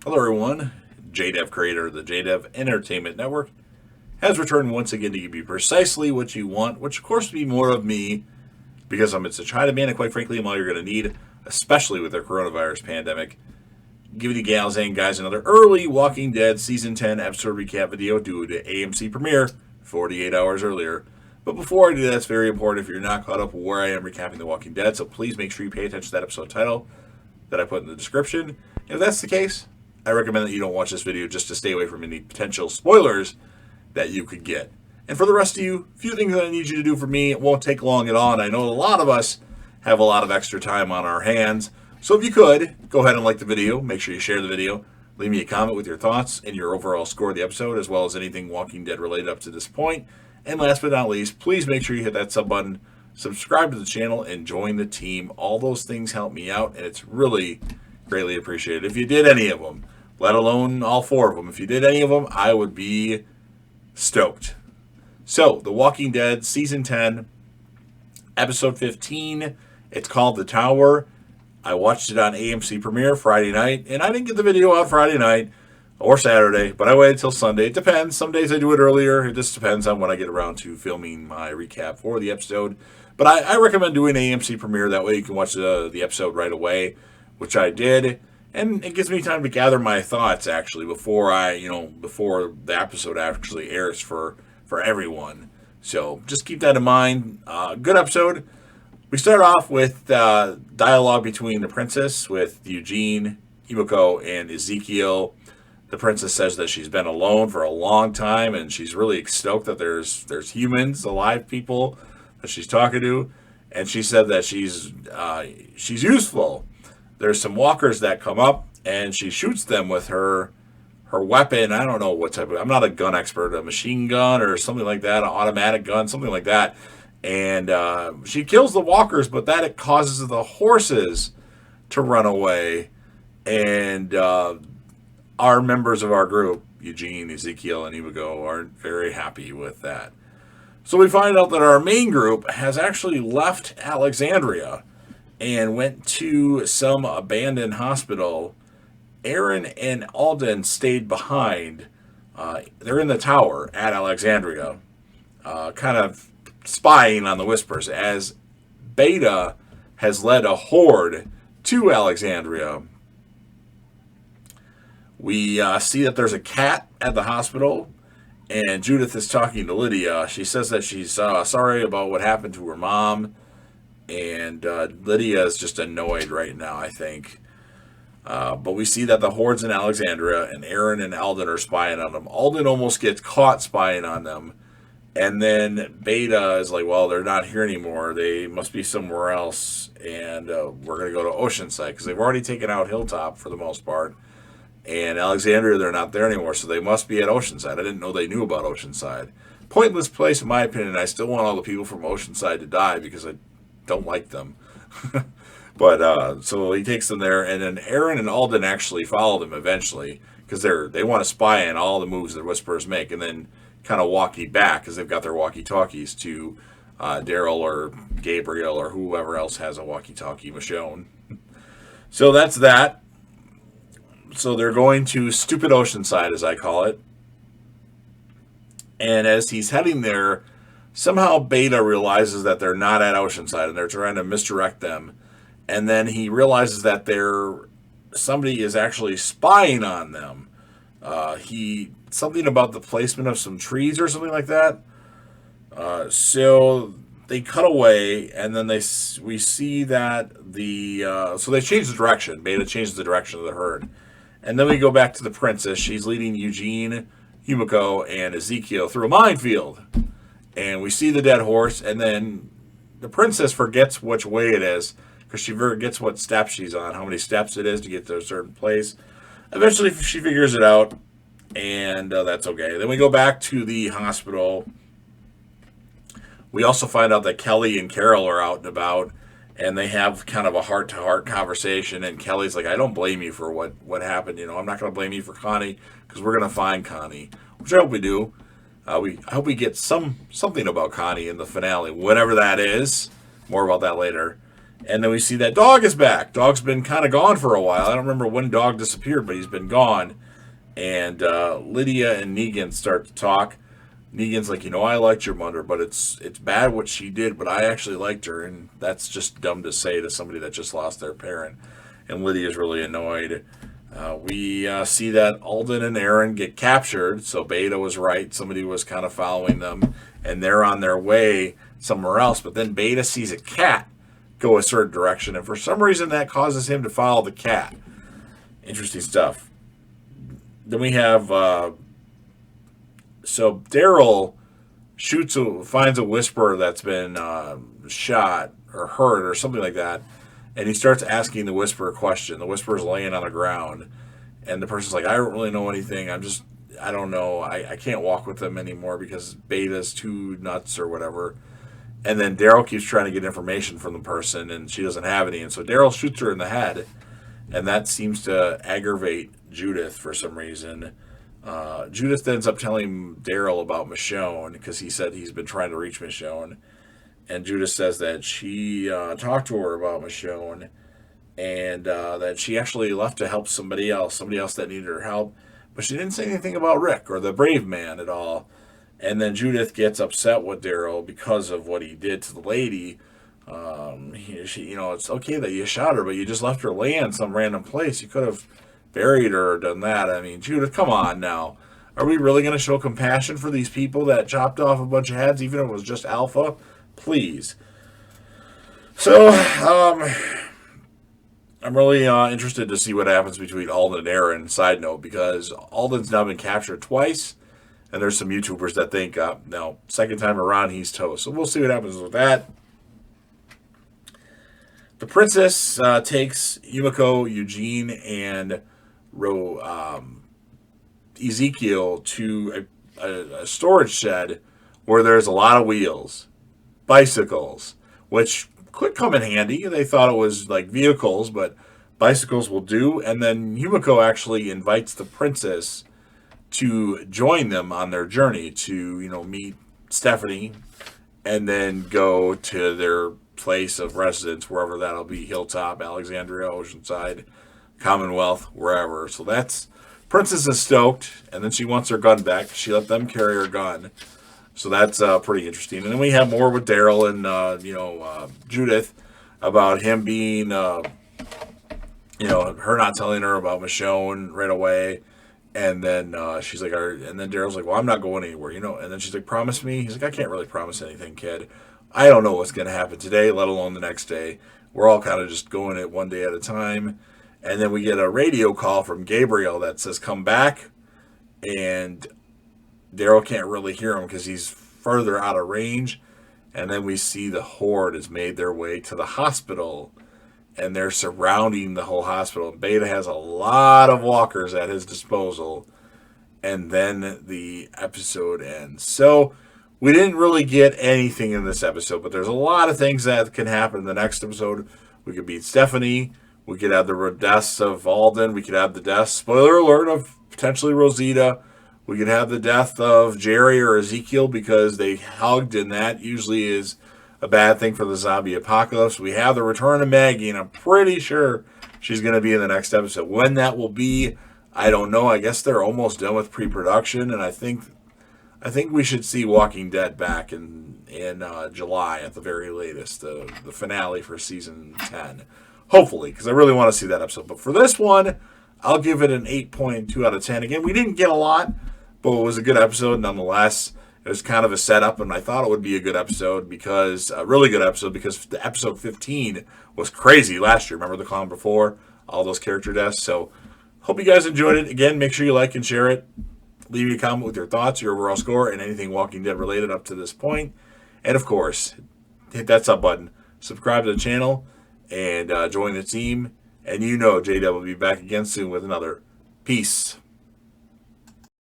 Hello, everyone. JDev, creator of the JDev Entertainment Network, has returned once again to give you precisely what you want, which, of course, would be more of me because I'm in such high demand, and quite frankly, I'm all you're going to need, especially with the coronavirus pandemic. Giving you gals and guys another early Walking Dead Season 10 episode recap video due to AMC premiere 48 hours earlier. But before I do that, it's very important if you're not caught up where I am recapping The Walking Dead, so please make sure you pay attention to that episode title that I put in the description. If that's the case, I recommend that you don't watch this video just to stay away from any potential spoilers that you could get. And for the rest of you, a few things that I need you to do for me. It won't take long at all, and I know a lot of us have a lot of extra time on our hands. So if you could, go ahead and like the video. Make sure you share the video. Leave me a comment with your thoughts and your overall score of the episode, as well as anything Walking Dead related up to this point. And last but not least, please make sure you hit that sub button, subscribe to the channel, and join the team. All those things help me out, and it's really greatly appreciated. If you did any of them, let alone all four of them, if you did any of them, I would be stoked. So, The Walking Dead, Season 10, Episode 15. It's called The Tower. I watched it on AMC Premiere Friday night, and I didn't get the video out Friday night or Saturday, but I waited till Sunday. It depends. Some days I do it earlier. It just depends on when I get around to filming my recap for the episode. But I recommend doing AMC Premiere. That way you can watch the episode right away, which I did. And it gives me time to gather my thoughts, actually, before before the episode actually airs for everyone. So just keep that in mind. Good episode. We start off with dialogue between the princess with Eugene, Himiko, and Ezekiel. The princess says that she's been alone for a long time, and she's really stoked that there's humans, alive people that she's talking to. And she said that she's useful. There's some walkers that come up, and she shoots them with her weapon. I don't know what type of. I'm not a gun expert. A machine gun or something like that, an automatic gun, something like that. And she kills the walkers, but that it causes the horses to run away. And our members of our group, Eugene, Ezekiel, and Imago, aren't very happy with that. So we find out that our main group has actually left Alexandria and went to some abandoned hospital. Aaron and Alden stayed behind. They're in the tower at Alexandria, kind of spying on the Whispers, as Beta has led a horde to Alexandria. We see that there's a cat at the hospital, and Judith is talking to Lydia. She says that she's sorry about what happened to her mom, and Lydia is just annoyed right now, I think. But we see that the horde's in Alexandria, and Aaron and Alden are spying on them. Alden almost gets caught spying on them. And then Beta is like, well, they're not here anymore. They must be somewhere else. And we're going to go to Oceanside because they've already taken out Hilltop for the most part. And Alexandria, they're not there anymore. So they must be at Oceanside. I didn't know they knew about Oceanside. Pointless place, in my opinion. I still want all the people from Oceanside to die because I don't like them. But so he takes them there. And then Aaron and Alden actually follow them eventually because they want to spy on all the moves that Whisperers make. And then kind of walkie back because they've got their walkie-talkies to Daryl or Gabriel or whoever else has a walkie-talkie, Michonne. So that's that. So they're going to Stupid Oceanside, as I call it. And as he's heading there, somehow Beta realizes that they're not at Oceanside and they're trying to misdirect them. And then he realizes that somebody is actually spying on them. Something about the placement of some trees or something like that. So they cut away, and then we see that so they change the direction. Beta changes the direction of the herd, and then we go back to the princess. She's leading Eugene, Himiko, and Ezekiel through a minefield, and we see the dead horse, and then the princess forgets which way it is because she forgets what step she's on, how many steps it is to get to a certain place. Eventually, she figures it out. And that's okay. Then we go back to the hospital. We also find out that Kelly and Carol are out and about, and they have kind of a heart-to-heart conversation. And Kelly's like, I don't blame you for what happened. I'm not going to blame you for Connie because we're going to find Connie, which I hope we do. I hope we get something about Connie in the finale, whatever that is. More about that later. And then we see that Dog is back. Dog's been kind of gone for a while. I don't remember when Dog disappeared, but he's been gone. And Lydia and Negan start to talk. Negan's like, I liked your mother, but it's bad what she did, but I actually liked her, and that's just dumb to say to somebody that just lost their parent. And Lydia's really annoyed. We see that Alden and Aaron get captured, so Beta was right. Somebody was kind of following them, and they're on their way somewhere else. But then Beta sees a cat go a certain direction, and for some reason that causes him to follow the cat. Interesting stuff. Then we have so Daryl finds a whisperer that's been shot or hurt or something like that, and he starts asking the whisperer a question. The whisperer's laying on the ground, and the person's like, I don't really know anything. I don't know. I can't walk with them anymore because Beta's too nuts or whatever. And then Daryl keeps trying to get information from the person, and she doesn't have any. And so Daryl shoots her in the head, and that seems to aggravate Judith for some reason. Judith ends up telling Daryl about Michonne because he said he's been trying to reach Michonne. And Judith says that she talked to her about Michonne, and that she actually left to help somebody else that needed her help. But she didn't say anything about Rick or the Brave Man at all. And then Judith gets upset with Daryl because of what he did to the lady. It's okay that you shot her, but you just left her laying in some random place. You could have buried her or done that. I mean, Judith, come on now. Are we really going to show compassion for these people that chopped off a bunch of heads, even if it was just Alpha? Please. So, I'm really interested to see what happens between Alden and Aaron, side note, because Alden's now been captured twice. And there's some YouTubers that think, no, second time around, he's toast. So we'll see what happens with that. The princess takes Yumiko, Eugene, and Ezekiel to a storage shed where there's a lot of wheels, bicycles, which could come in handy. They thought it was like vehicles, but bicycles will do. And then Yumiko actually invites the princess to join them on their journey to, meet Stephanie and then go to their place of residence, wherever that'll be, Hilltop, Alexandria, Oceanside, Commonwealth, wherever. So that's, Princess is stoked, and then she wants her gun back. She let them carry her gun. So that's pretty interesting. And then we have more with Daryl and, Judith about him being, her not telling her about Michonne right away. And then she's like, and then Daryl's like, well, I'm not going anywhere, And then she's like, promise me. He's like, I can't really promise anything, kid. I don't know what's going to happen today, let alone the next day. We're all kind of just going it one day at a time. And then we get a radio call from Gabriel that says, come back. And Daryl can't really hear him because he's further out of range. And then we see the Horde has made their way to the hospital. And they're surrounding the whole hospital. Beta has a lot of walkers at his disposal. And then the episode ends. So we didn't really get anything in this episode, but there's a lot of things that can happen in the next episode. We could beat Stephanie. We could have the deaths of Alden. We could have the death, spoiler alert, of potentially Rosita. We could have the death of Jerry or Ezekiel because they hugged, and that usually is a bad thing for the zombie apocalypse. We have the return of Maggie, and I'm pretty sure she's going to be in the next episode. When that will be, I don't know. I guess they're almost done with pre-production, and I think we should see Walking Dead back in July at the very latest, the finale for season 10. Hopefully, because I really want to see that episode. But for this one, I'll give it an 8.2 out of 10. Again, we didn't get a lot, but it was a good episode nonetheless. It was kind of a setup, and I thought it would be a good episode because a really good episode because the episode 15 was crazy last year. Remember the clown before? All those character deaths. So hope you guys enjoyed it. Again, make sure you like and share it. Leave me a comment with your thoughts, your overall score, and anything Walking Dead related up to this point. And of course, hit that sub button. Subscribe to the channel and join the team. And JW will be back again soon with another. Peace.